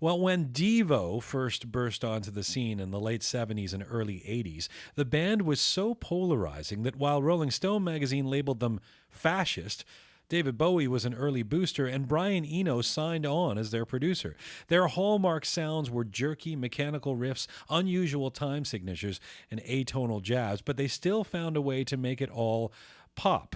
Well, when Devo first burst onto the scene in the late 70s and early 80s, the band was so polarizing that while Rolling Stone magazine labeled them fascist, David Bowie was an early booster, and Brian Eno signed on as their producer. Their hallmark sounds were jerky, mechanical riffs, unusual time signatures, and atonal jazz, but they still found a way to make it all pop.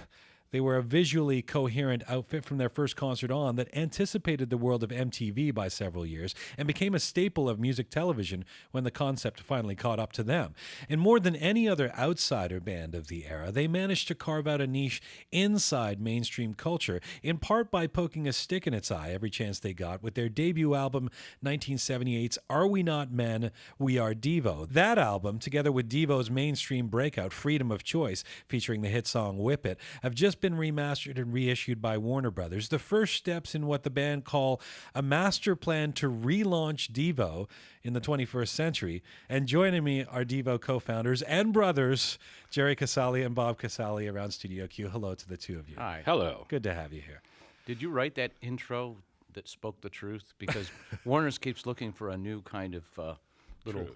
They were a visually coherent outfit from their first concert on that anticipated the world of MTV by several years and became a staple of music television when the concept finally caught up to them. And more than any other outsider band of the era, they managed to carve out a niche inside mainstream culture, in part by poking a stick in its eye every chance they got with their debut album, 1978's Are We Not Men, We Are Devo. That album, together with Devo's mainstream breakout, Freedom of Choice, featuring the hit song Whip It, have just been remastered and reissued by Warner Brothers, the first steps in what the band call a master plan to relaunch Devo in the 21st century. And joining me are Devo co-founders and brothers, Jerry Casale and Bob Casale, around Studio Q. Hello to the two of you. Hi. Hello. Good to have you here. Did you write that intro that spoke the truth? Because Warner's keeps looking for a new kind of little,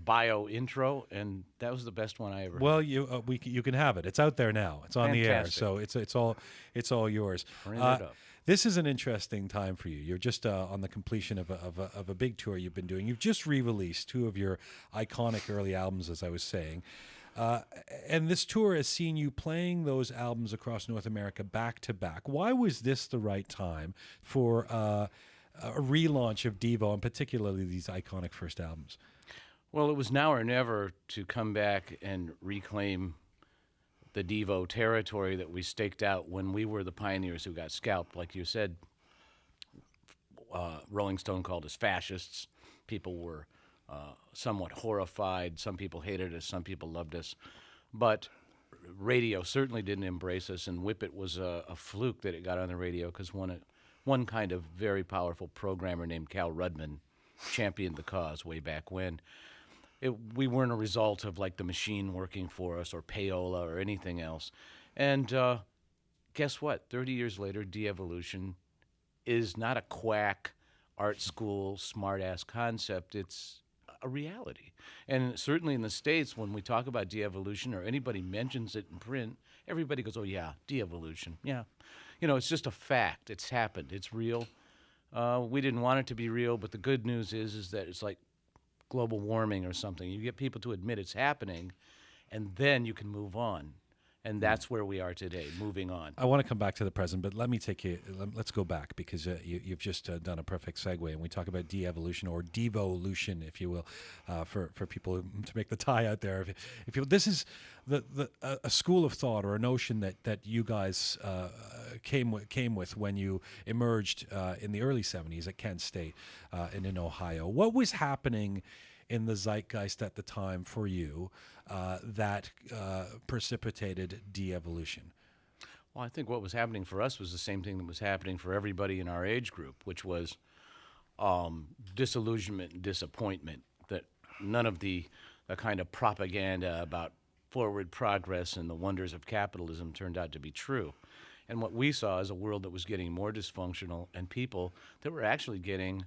bio intro, and that was the best one I ever heard. Well, you can have it. It's out there now. It's on the air, Fantastic. so it's all yours. Print it up. This is an interesting time for you. You're just on the completion of a big tour you've been doing. You've just re-released two of your iconic early albums, as I was saying. And this tour has seen you playing those albums across North America back to back. Why was this the right time for a relaunch of Devo, and particularly these iconic first albums? Well, it was now or never to come back and reclaim the Devo territory that we staked out when we were the pioneers who got scalped. Like you said, Rolling Stone called us fascists. People were somewhat horrified. Some people hated us. Some people loved us. But radio certainly didn't embrace us, and Whip It was a fluke that it got on the radio because one kind of very powerful programmer named Cal Rudman championed the cause way back when. We weren't a result of like the machine working for us or payola or anything else. And guess what? 30 years later, de-evolution is not a quack art school smart-ass concept. It's a reality. And certainly in the States, when we talk about de-evolution or anybody mentions it in print, everybody goes, oh yeah, de-evolution, yeah. It's just a fact. It's happened. It's real. We didn't want it to be real, but the good news is that it's like global warming or something. You get people to admit it's happening, and then you can move on. And that's where we are today, moving on. I want to come back to the present, but let me take you. Let's go back because you've just done a perfect segue, and we talk about de-evolution or devolution, if you will, for people to make the tie out there. If you, this is a school of thought or a notion that you guys came with when you emerged in the early '70s at Kent State and in Ohio. What was happening in the zeitgeist at the time for you that precipitated de-evolution? Well, I think what was happening for us was the same thing that was happening for everybody in our age group, which was disillusionment and disappointment, that none of the kind of propaganda about forward progress and the wonders of capitalism turned out to be true. And what we saw is a world that was getting more dysfunctional and people that were actually getting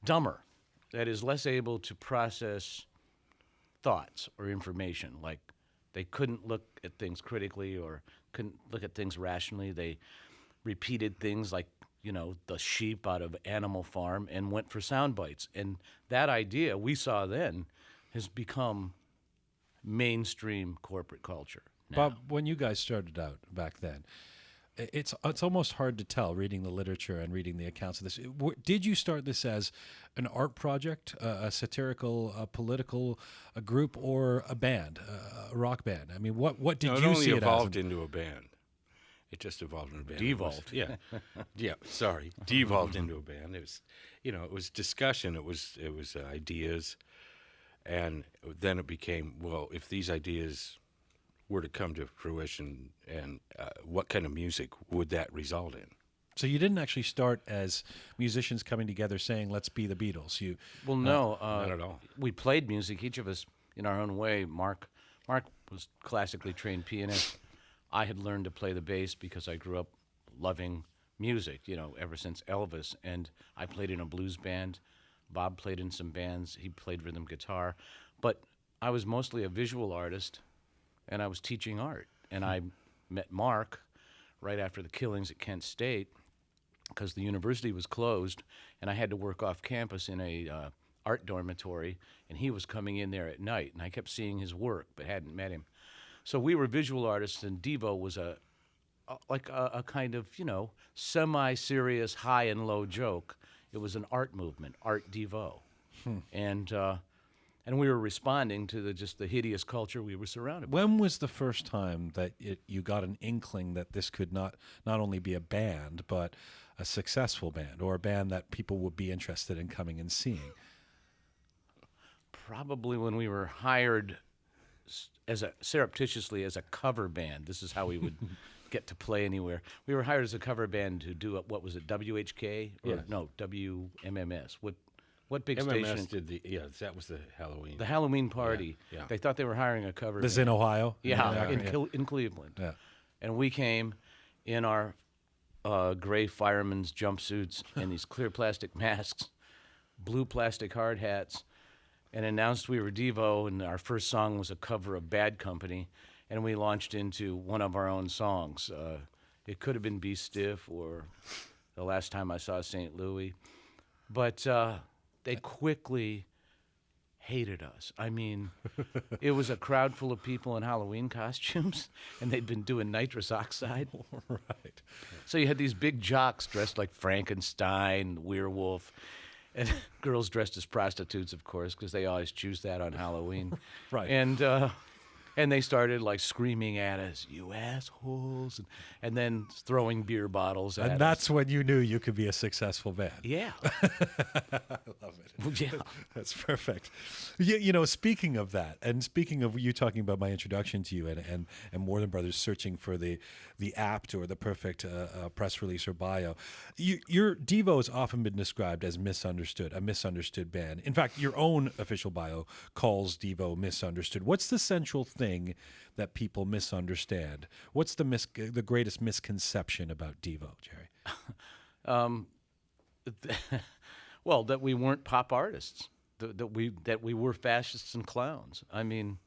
dumber. That is, less able to process thoughts or information. Like they couldn't look at things critically or couldn't look at things rationally. They repeated things like, the sheep out of Animal Farm and went for sound bites. And that idea we saw then has become mainstream corporate culture now. Bob, when you guys started out back then, it's almost hard to tell reading the literature and reading the accounts of this. Did you start this as an art project, a satirical, political group, or a band, a rock band? I mean, what did you see it as? It only evolved into a band. It just evolved into a band. Devolved. Devolved into a band. It was, it was discussion. It was ideas, and then it became, well, if these ideas were to come to fruition, and what kind of music would that result in? So you didn't actually start as musicians coming together saying, let's be the Beatles. Well, no. Not at all. We played music, each of us in our own way. Mark was classically trained pianist. I had learned to play the bass because I grew up loving music, ever since Elvis. And I played in a blues band. Bob played in some bands. He played rhythm guitar. But I was mostly a visual artist, and I was teaching art. And I met Mark right after the killings at Kent State because the university was closed, and I had to work off campus in a art dormitory, and he was coming in there at night, and I kept seeing his work but hadn't met him. So we were visual artists, and Devo was a kind of, semi-serious high and low joke. It was an art movement, Art Devo. And we were responding to the hideous culture we were surrounded by. When was the first time that you got an inkling that this could not only be a band, but a successful band, or a band that people would be interested in coming and seeing? Probably when we were hired surreptitiously as a cover band. This is how we would get to play anywhere. We were hired as a cover band to do what was it, WHK? Or no, WMMS. What big MMS station? that was the Halloween. The Halloween party. Yeah. They thought they were hiring a cover This is band. in Ohio? In Cleveland. Yeah. And we came in our gray fireman's jumpsuits and these clear plastic masks, blue plastic hard hats, and announced we were Devo, and our first song was a cover of Bad Company, and we launched into one of our own songs. It could have been Be Stiff or The Last Time I Saw St. Louis, but they quickly hated us. I mean, it was a crowd full of people in Halloween costumes, and they'd been doing nitrous oxide. Right. So you had these big jocks dressed like Frankenstein, werewolf, and girls dressed as prostitutes, of course, because they always choose that on Halloween. Right. And they started like screaming at us, "You assholes," and then throwing beer bottles at us. And that's when you knew you could be a successful band. Yeah. I love it. Yeah. That's perfect. Speaking of that, and speaking of you talking about my introduction to you and Warner Brothers searching for the apt or the perfect press release or bio, your Devo has often been described as misunderstood, a misunderstood band. In fact, your own official bio calls Devo misunderstood. What's the central thing that people misunderstand? What's the greatest misconception about Devo, Jerry? Well, that we weren't pop artists, that we were fascists and clowns. I mean,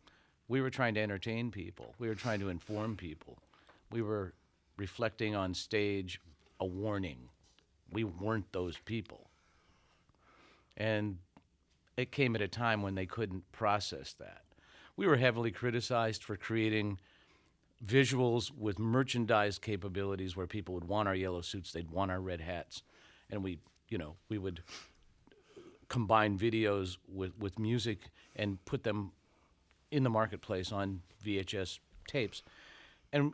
we were trying to entertain people. We were trying to inform people. We were reflecting on stage a warning. We weren't those people. And it came at a time when they couldn't process that. We were heavily criticized for creating visuals with merchandise capabilities where people would want our yellow suits, they'd want our red hats, and we would combine videos with music and put them in the marketplace on VHS tapes. And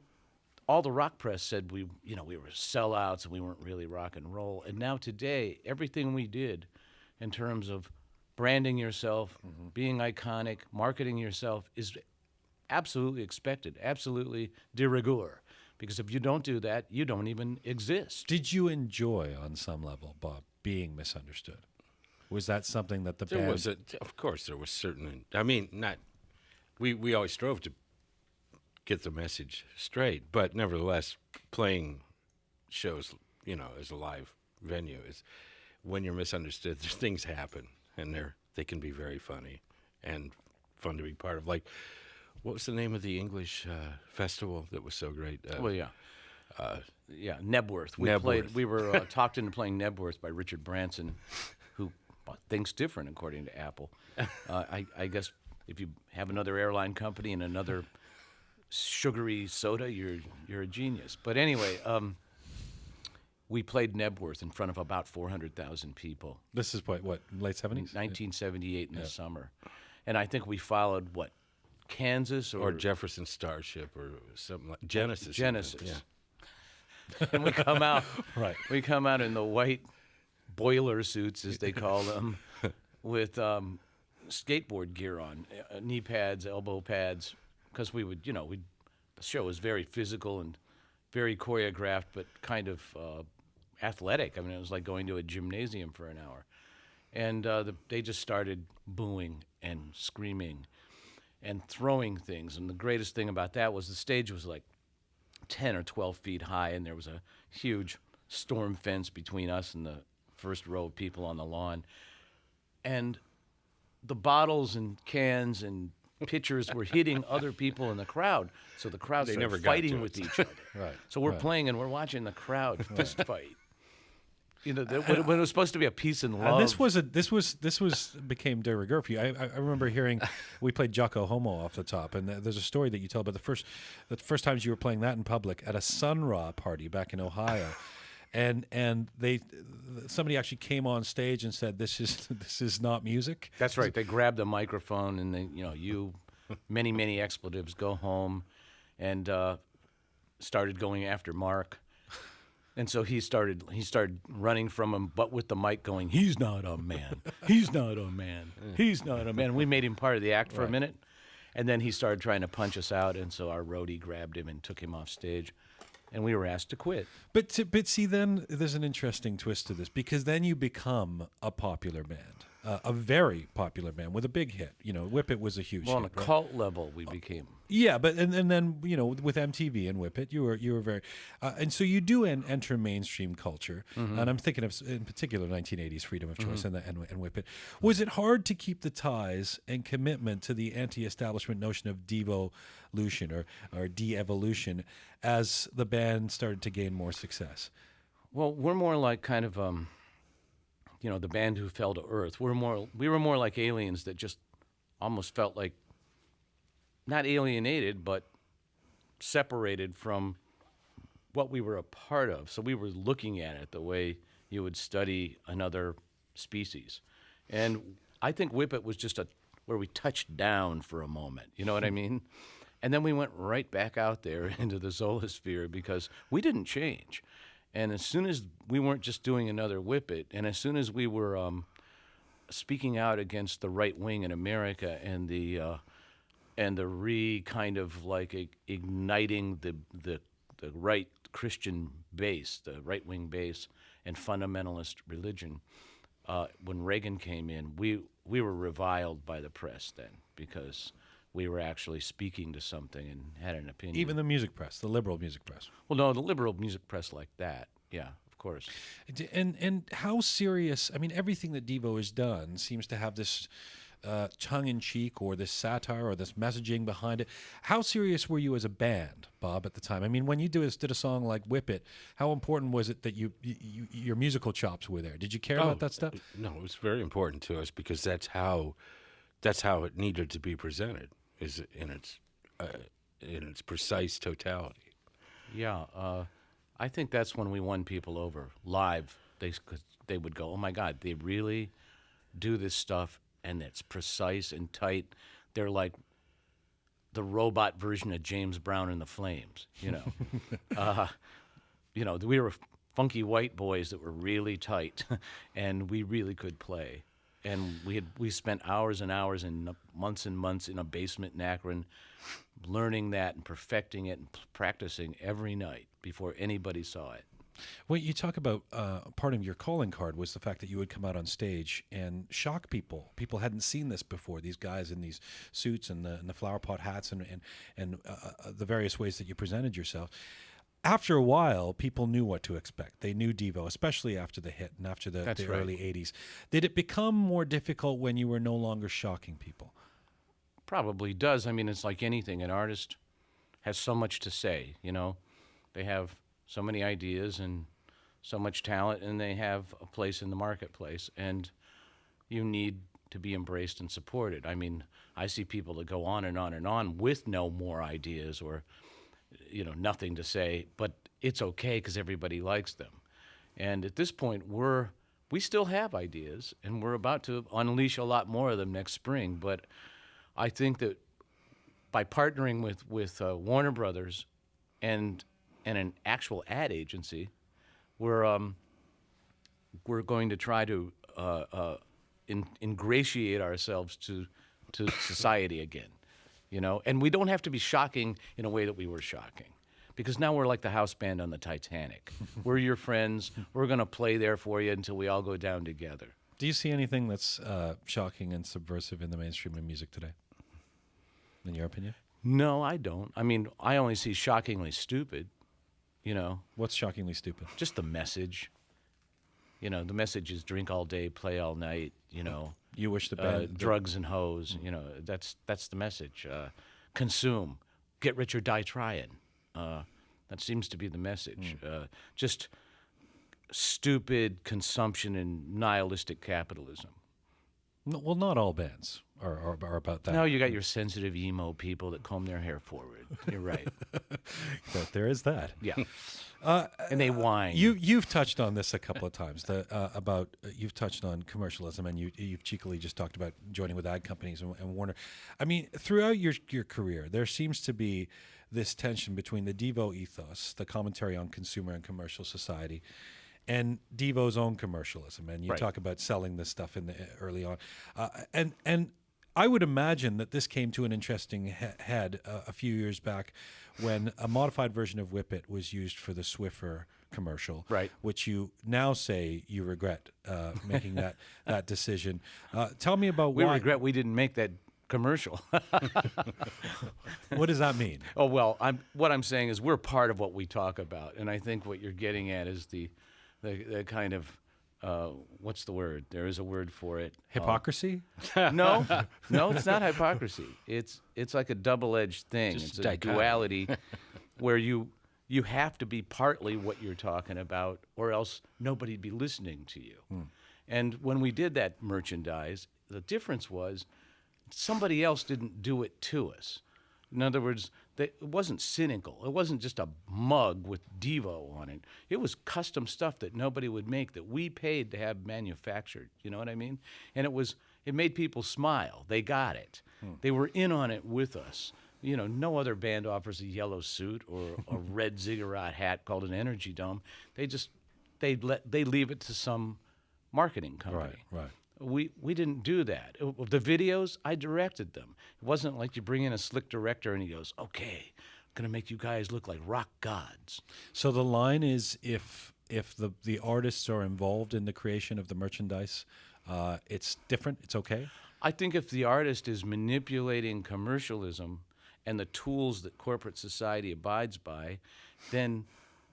all the rock press said we were sellouts and we weren't really rock and roll. And now today, everything we did in terms of branding yourself, being iconic, marketing yourself is absolutely expected, absolutely de rigueur. Because if you don't do that, you don't even exist. Did you enjoy, on some level, Bob, being misunderstood? Was that something that the There band... was of course, there was certain. I mean, not. We always strove to get the message straight, but nevertheless, playing shows, as a live venue is when you're misunderstood. Things happen, and they can be very funny and fun to be part of. Like, what was the name of the English festival that was so great? Nebworth. We were talked into playing Nebworth by Richard Branson, who thinks different according to Apple. I guess if you have another airline company and another sugary soda, you're a genius. But anyway, we played Nebworth in front of about 400,000 people. This is what late 70s? 1978 in the summer. And I think we followed, Kansas or Jefferson Starship or something like Genesis. Yeah. And we come out, Right. We come out in the white boiler suits, as they call them, with skateboard gear on, knee pads, elbow pads, because we would, the show was very physical and very choreographed, but kind of athletic. I mean, it was like going to a gymnasium for an hour. And they just started booing and screaming and throwing things. And the greatest thing about that was the stage was like 10 or 12 feet high, and there was a huge storm fence between us and the first row of people on the lawn. And the bottles and cans and pitchers were hitting other people in the crowd. So the crowd started never got fighting to with it. each other. Right. So we're playing and we're watching the crowd fist fight. You know, when it was supposed to be a peace and love. This became de rigueur for you. I remember hearing we played Jocko Homo off the top, and there's a story that you tell about the first times you were playing that in public at a Sun Ra party back in Ohio, and somebody actually came on stage and said, "This is not music." That's right. They grabbed the microphone and they, many expletives, go home, and started going after Mark. And so he started running from him, but with the mic going, "He's not a man. He's not a man. He's not a man." And we made him part of the act for a minute, and then he started trying to punch us out, and so our roadie grabbed him and took him off stage, and we were asked to quit. But see, then there's an interesting twist to this, because then you become a popular band, a very popular band with a big hit. Whip It was a huge Well, hit. on a right? cult level, we became. Yeah, but and then with MTV and Whip It, you were very, and so you do enter mainstream culture, and I'm thinking of in particular 1980s Freedom of Choice and Whip It. Was it hard to keep the ties and commitment to the anti-establishment notion of devolution or de-evolution as the band started to gain more success? Well, we're more like kind of the band who fell to earth. We were more like aliens that just almost felt like not alienated, but separated from what we were a part of. So we were looking at it the way you would study another species. And I think Whip It was just where we touched down for a moment. You know what I mean? And then we went right back out there into the Zolasphere because we didn't change. And as soon as we weren't just doing another Whip It, and as soon as we were speaking out against the right wing in America and the kind of like igniting the right Christian base, the right wing base, and fundamentalist religion, when Reagan came in, we were reviled by the press then because we were actually speaking to something and had an opinion. Even the music press, the liberal music press. Well, no, the liberal music press like that, yeah, of course. And how serious? I mean, everything that Devo has done seems to have this tongue-in-cheek or this satire or this messaging behind it. How serious were you as a band, Bob, at the time? I mean, when you did a song like Whip It, how important was it that your musical chops were there? Did you care about that stuff? No, it was very important to us because that's how it needed to be presented, is in its precise totality. Yeah, I think that's when we won people over live. They would go, "Oh my God, they really do this stuff, and it's precise and tight." They're like the robot version of James Brown and the Flames. We were funky white boys that were really tight, and we really could play. And we spent hours and hours and months in a basement in Akron, learning that and perfecting it and practicing every night before anybody saw it. Well, you talk about part of your calling card was the fact that you would come out on stage and shock people. People hadn't seen this before. These guys in these suits and the flower pot hats and the various ways that you presented yourself. After a while, people knew what to expect. They knew Devo, especially after the hit and after the early 80s. Did it become more difficult when you were no longer shocking people? Probably does. I mean, it's like anything. An artist has so much to say, They have so many ideas and so much talent, and they have a place in the marketplace, and you need to be embraced and supported. I mean, I see people that go on and on and on with no more ideas or nothing to say, but it's okay because everybody likes them. And at this point, we still have ideas, and we're about to unleash a lot more of them next spring. But I think that by partnering with Warner Brothers and an actual ad agency, we're going to try to ingratiate ourselves to society again. And we don't have to be shocking in a way that we were shocking, because now we're like the house band on the Titanic. We're your friends. We're going to play there for you until we all go down together. Do you see anything that's shocking and subversive in the mainstream of music today, in your opinion? No, I don't. I mean, I only see shockingly stupid. You know, What's shockingly stupid? just the message. You know, the message is drink all day, play all night. You know, You wish the band drugs and hoes. You know, that's the message. Consume, get rich or die trying. That seems to be the message. Just stupid consumption and nihilistic capitalism. No, well, not all bands are about that. Now you got your sensitive emo people that comb their hair forward. You're right. But there is that. Yeah. And they whine. You've touched on this a couple of times. You've touched on commercialism, and you've cheekily just talked about joining with ad companies and Warner. I mean, throughout your career, there seems to be this tension between the Devo ethos, the commentary on consumer and commercial society, and Devo's own commercialism. And you Right. talk about selling this stuff in the early on, and I would imagine that this came to an interesting head a few years back when a modified version of Whip It was used for the Swiffer commercial, Right. which you now say you regret making that decision. Tell me about we why. regret we didn't make that commercial. What does that mean? Oh, well, what I'm saying is we're part of what we talk about. And I think what you're getting at is the kind of, what's the word? There is a word for it. Hypocrisy? No, it's not hypocrisy. It's like a double-edged thing. Just It's a dichotomy. duality where you have to be partly what you're talking about, or else nobody'd be listening to you. And when we did that merchandise, the difference was somebody else didn't do it to us. In other words, it wasn't cynical. It wasn't just a mug with Devo on it. It was custom stuff that nobody would make that we paid to have manufactured. You know what I mean? And it made people smile. They got it. They were in on it with us. You know, no other band offers a yellow suit or a red ziggurat hat called an Energy Dome. They leave it to some marketing company. Right. We didn't do that. The videos, I directed them. It wasn't like you bring in a slick director and he goes, okay, I'm going to make you guys look like rock gods. So the line is if the artists are involved in the creation of the merchandise, it's different. It's okay. I think if the artist is manipulating commercialism and the tools that corporate society abides by, then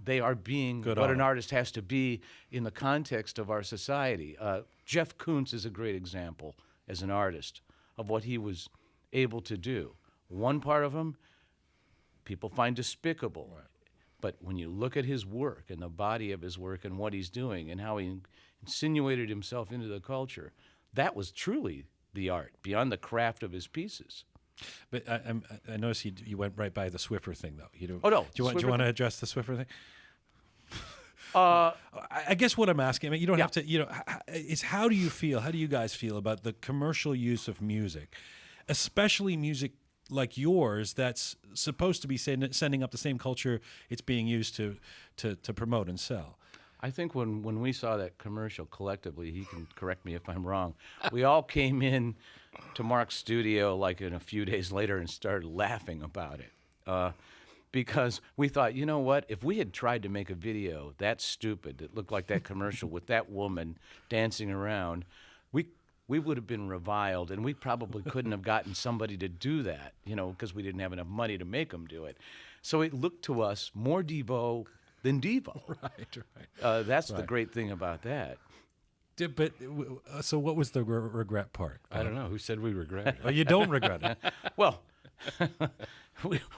they are being Good what on an 'em. artist has to be in the context of our society. Jeff Koons is a great example as an artist of what he was able to do. One part of him, people find despicable. Right. But when you look at his work and the body of his work and what he's doing and how he insinuated himself into the culture, that was truly the art, beyond the craft of his pieces. But I noticed you went right by the Swiffer thing, though. You don't. Oh, no. Do you Swiffer- want to address the Swiffer thing? I guess what I'm asking, I mean, you don't Yeah. have to. You know, is how do you feel? How do you guys feel about the commercial use of music, especially music like yours that's supposed to be sending up the same culture it's being used to promote and sell? I think when we saw that commercial collectively, he can correct me if I'm wrong, we all came in to Mark's studio like in a few days later and started laughing about it. Because we thought, you know what, if we had tried to make a video that stupid that looked like that commercial with that woman dancing around, we would have been reviled, and we probably couldn't have gotten somebody to do that, you know, because we didn't have enough money to make them do it. So it looked to us more Devo than Devo. Right. That's the great thing about that. But so what was the regret part? I don't know. Who said we regret it? Oh, you don't regret it. Well,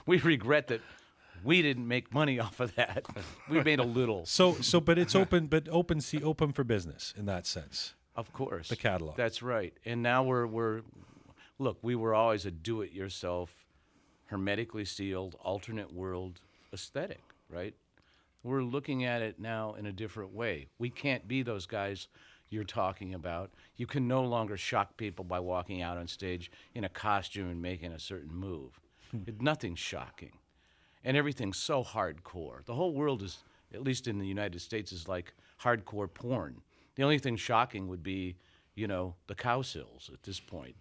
we regret that we didn't make money off of that. We made a little, But it's open for business in that sense. of course. The catalog. That's right. And now we were always a do-it-yourself, hermetically sealed, alternate world aesthetic, right? We're looking at it now in a different way. We can't be those guys you're talking about. You can no longer shock people by walking out on stage in a costume and making a certain move. Nothing's shocking. And everything's so hardcore. The whole world is, at least in the United States, is like hardcore porn. The only thing shocking would be, you know, the cow sills at this point.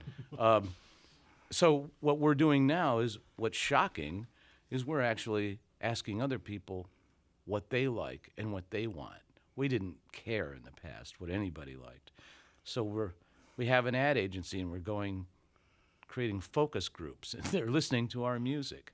So what we're doing now is, what's shocking is we're actually asking other people what they like and what they want. We didn't care in the past what anybody liked. So we have an ad agency, and we're creating focus groups, and they're listening to our music,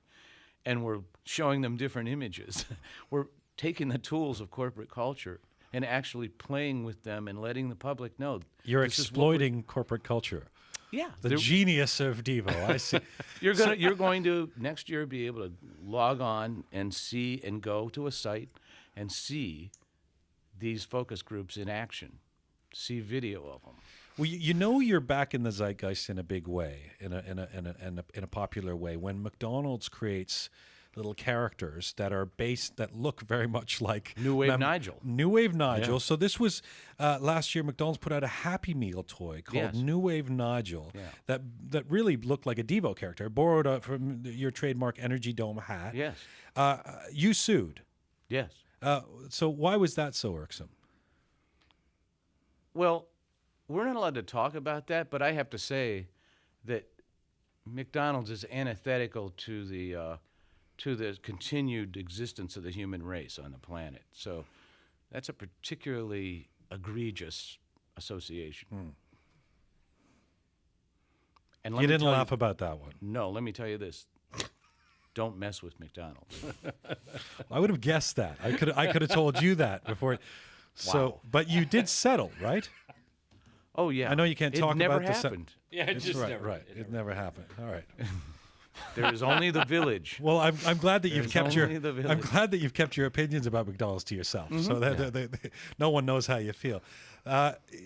and we're showing them different images. We're taking the tools of corporate culture and actually playing with them and letting the public know You're this is what we're- exploiting corporate culture. Yeah, The genius of Devo. I see. you're going to next year be able to log on and see and go to a site and see these focus groups in action, see video of them. Well, you know you're back in the zeitgeist in a big way, in a popular way, when McDonald's creates little characters that are based, that look very much like New Wave Nigel. New Wave Nigel. So this was last year. McDonald's put out a Happy Meal toy called Yes. New Wave Nigel Yeah. that really looked like a Devo character, borrowed from your trademark Energy Dome hat. Yes, You sued. yes. So why was that so irksome? Well, we're not allowed to talk about that, but I have to say that McDonald's is antithetical to the continued existence of the human race on the planet. So that's a particularly egregious association. And let You me didn't tell laugh about that one. No, let me tell you this. Don't mess with McDonald's. I would have guessed that. I could have told you that before. So, Wow. but you did settle, right? Oh, yeah. I know you can't talk It never about the happened. Yeah, it just right, never. right. It never happened. All right. There is only the village. Well, I'm glad that you've There's kept your only the I'm village. glad that you've kept your opinions about McDonald's to yourself, so that no one knows how you feel.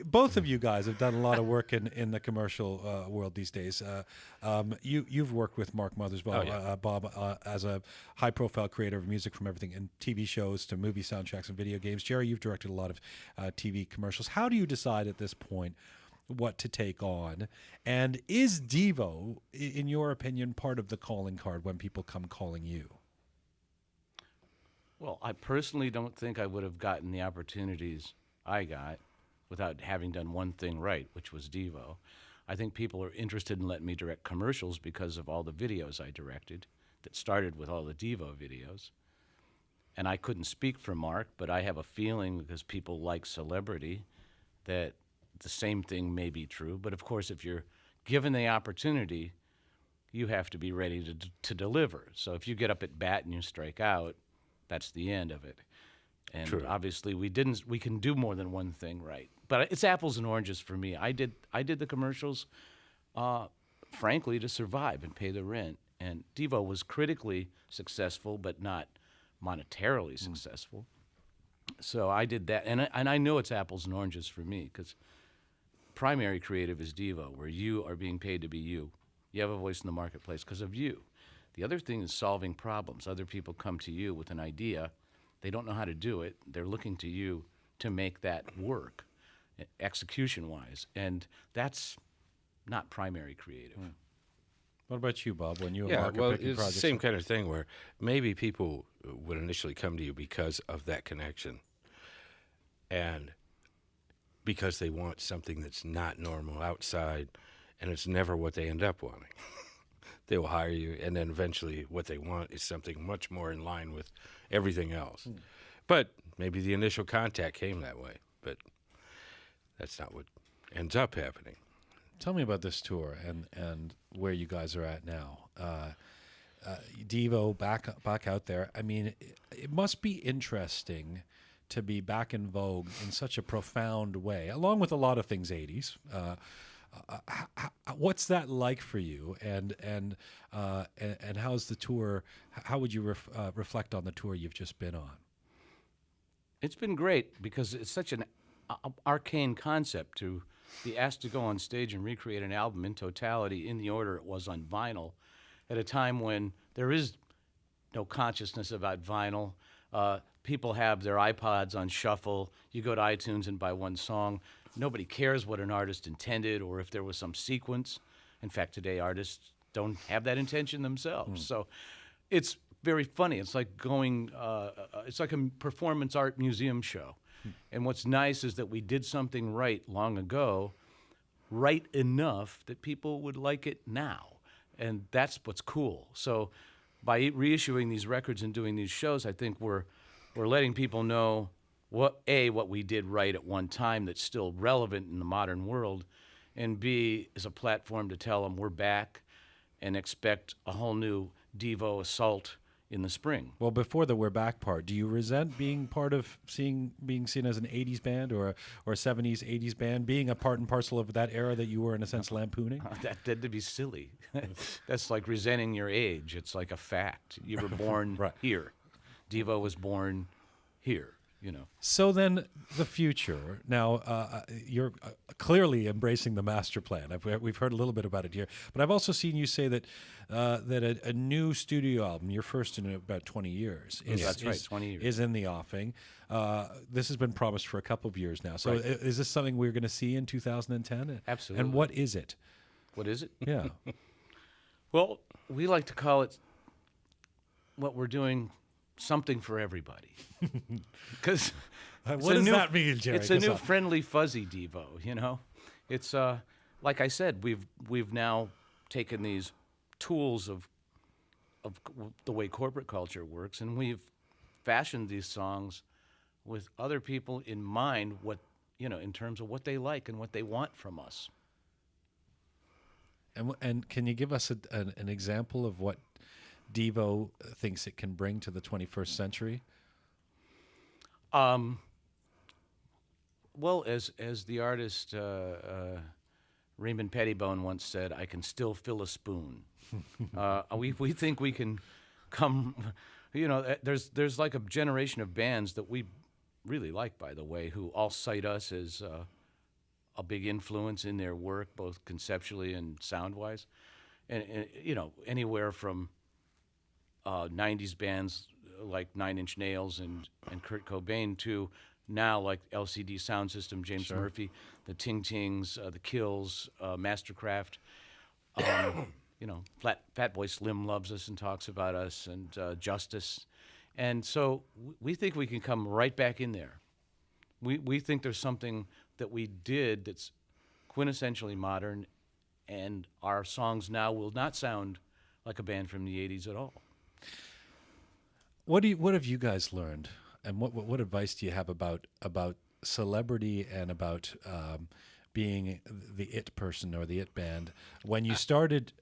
Both of you guys have done a lot of work in the commercial world these days. You've worked with Mark Mothersbaugh, Bob, as a high-profile creator of music from everything in TV shows to movie soundtracks and video games. Jerry, you've directed a lot of TV commercials. How do you decide at this point what to take on? And is Devo, in your opinion, part of the calling card when people come calling you? Well, I personally don't think I would have gotten the opportunities I got without having done one thing right, which was Devo. I think people are interested in letting me direct commercials because of all the videos I directed that started with all the Devo videos. And I couldn't speak for Mark, but I have a feeling, because people like celebrity, that the same thing may be true. But of course, if you're given the opportunity, you have to be ready to deliver. So if you get up at bat and you strike out, that's the end of it. And True. obviously, we can do more than one thing right. But it's apples and oranges for me. I did the commercials, frankly, to survive and pay the rent. And Devo was critically successful, but not monetarily successful. So I did that, and I know it's apples and oranges for me, because primary creative is Devo, where you are being paid to be you. You have a voice in the marketplace because of you. The other thing is solving problems. Other people come to you with an idea. They don't know how to do it. They're looking to you to make that work, execution-wise. And that's not primary creative. What about you, Bob, when you and Yeah, Mark well, are picking it's the projects? same kind of thing where maybe people would initially come to you because of that connection, and because they want something that's not normal outside, and it's never what they end up wanting. They will hire you, and then eventually what they want is something much more in line with everything else. But maybe the initial contact came that way, but that's not what ends up happening. Tell me about this tour and where you guys are at now. Devo back out there. I mean, it must be interesting to be back in vogue in such a profound way, along with a lot of things 80s. What's that like for you? And how's the tour? How would you reflect on the tour you've just been on? It's been great because it's such an arcane concept to be asked to go on stage and recreate an album in totality in the order it was on vinyl at a time when there is no consciousness about vinyl. People have their iPods on shuffle. You go to iTunes and buy one song. Nobody cares what an artist intended or if there was some sequence. In fact, today artists don't have that intention themselves. So it's very funny. It's like going, it's like a performance art museum show. And what's nice is that we did something right long ago, right enough that people would like it now. And that's what's cool. So by reissuing these records and doing these shows, I think we're letting people know what we did right at one time that's still relevant in the modern world, and B, is a platform to tell them we're back and expect a whole new Devo assault in the spring. Well, before the "We're Back" part, do you resent being part of being seen as an '80s band or a '70s '80s band, being a part and parcel of that era that you were in a sense lampooning? That'd be silly. That's like resenting your age. It's like a fact. You were born Right. here. Devo was born here. So then, the future. Now, you're clearly embracing the master plan. We've heard a little bit about it here, but I've also seen you say that a new studio album, your first in about 20 years, That's right, 20 years. is in the offing. This has been promised for a couple of years now. So, Right. is this something we're going to see in 2010? Absolutely. And what is it? What is it? Yeah. Well, we like to call it what we're doing something for everybody. Because What does that mean, Jerry? It's a new friendly fuzzy Devo, It's like I said, we've now taken these tools of the way corporate culture works, and we've fashioned these songs with other people in mind, in terms of what they like and what they want from us. And can you give us an example of what Devo thinks it can bring to the 21st century? Well, as the artist Raymond Pettibone once said, "I can still fill a spoon." We think we can come. There's like a generation of bands that we really like, by the way, who all cite us as a big influence in their work, both conceptually and sound-wise, and anywhere from 90s bands like Nine Inch Nails and Kurt Cobain to now like LCD Sound System, James Murphy, the Ting Tings, the Kills, Mastercraft. Fatboy Slim loves us and talks about us, and Justice. And so we think we can come right back in there. We think there's something that we did that's quintessentially modern, and our songs now will not sound like a band from the 80s at all. What have you guys learned, and what advice do you have about celebrity and about being the it person or the it band when you started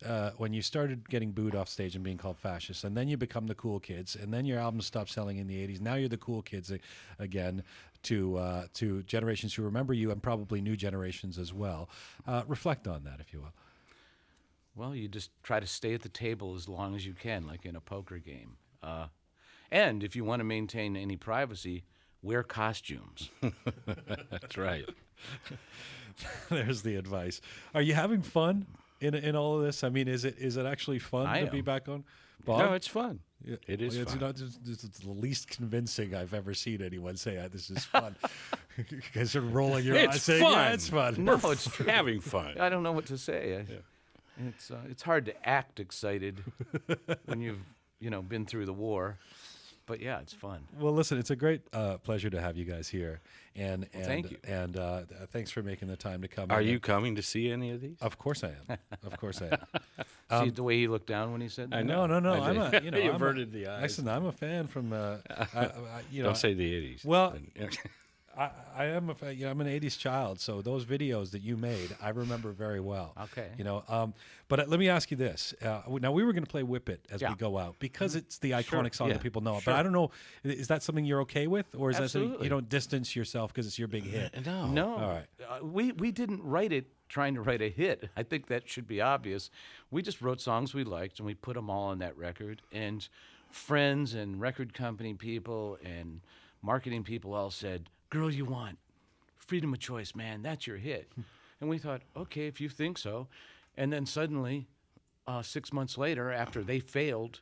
getting booed off stage and being called fascist, and then you become the cool kids, and then your albums stop selling in the '80s. Now you're the cool kids again to generations who remember you, and probably new generations as well. Reflect on that, if you will. Well, you just try to stay at the table as long as you can, like in a poker game. And if you want to maintain any privacy, wear costumes. That's right. There's the advice. Are you having fun in all of this? I mean, is it actually fun I to be am. back on? Bob? No, it's fun. Yeah. It is It's fun. not it's the least convincing I've ever seen anyone say this is fun. You guys are rolling your eyes It's saying, fun. yeah, it's fun. No, it's true. Having fun. I don't know what to say. It's hard to act excited when you've been through the war, but yeah, it's fun. Well, listen, it's a great pleasure to have you guys here, and thank you. and thanks for making the time to come. Are in. you coming to see any of these? Of course I am. Of course I am. See the way he looked down when he said that? I No, no. I I'm did. a, You I'm averted the eyes. Listen, I'm a fan from. Don't say the 80s. Well, I am I'm an '80s child, so those videos that you made, I remember very well. Okay. But let me ask you this. Now we were going to play "Whip It" as we Yeah. go out because it's the iconic song yeah, that people know. sure. But I don't know, is that something you're okay with, or is that something Absolutely. you don't distance yourself because it's your big hit? No. All right. We didn't write it trying to write a hit. I think that should be obvious. We just wrote songs we liked, and we put them all on that record. And friends and record company people and marketing people all said, "Girl You Want, freedom of choice, man, that's your hit." And we thought, okay, if you think so. And then suddenly, 6 months later, after they failed,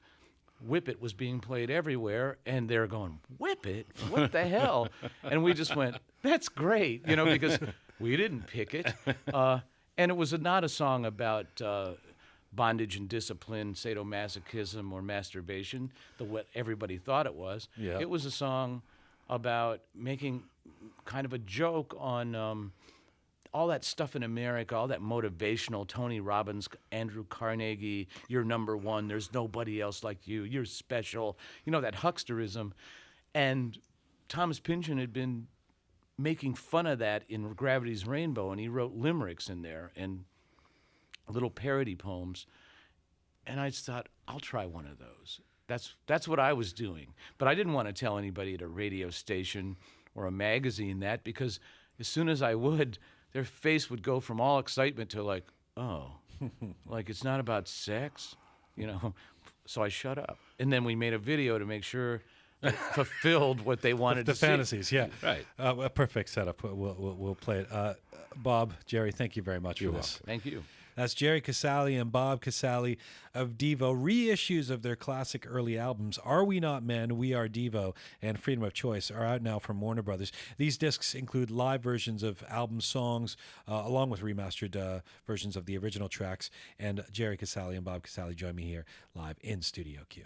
Whip It was being played everywhere, and they're going, "Whip It? What the hell?" And we just went, "That's great," because we didn't pick it. And it was not a song about bondage and discipline, sadomasochism, or masturbation, what everybody thought it was. Yeah. It was a song about making kind of a joke on all that stuff in America, all that motivational, Tony Robbins, Andrew Carnegie, "You're number one, there's nobody else like you, you're special," that hucksterism. And Thomas Pynchon had been making fun of that in Gravity's Rainbow, and he wrote limericks in there and little parody poems. And I just thought, I'll try one of those. That's what I was doing. But I didn't want to tell anybody at a radio station or a magazine that, because as soon as I would, their face would go from all excitement to like, oh, like it's not about sex, you know. So I shut up. And then we made a video to make sure it fulfilled what they wanted The to see. fantasies, yeah. Right. A perfect setup. We'll play it. Bob, Jerry, thank you very much for this. Thank you. That's Jerry Casale and Bob Casale of Devo. Reissues of their classic early albums, Are We Not Men, We Are Devo, and Freedom of Choice, are out now from Warner Brothers. These discs include live versions of album songs, along with remastered versions of the original tracks. And Jerry Casale and Bob Casale join me here live in Studio Q.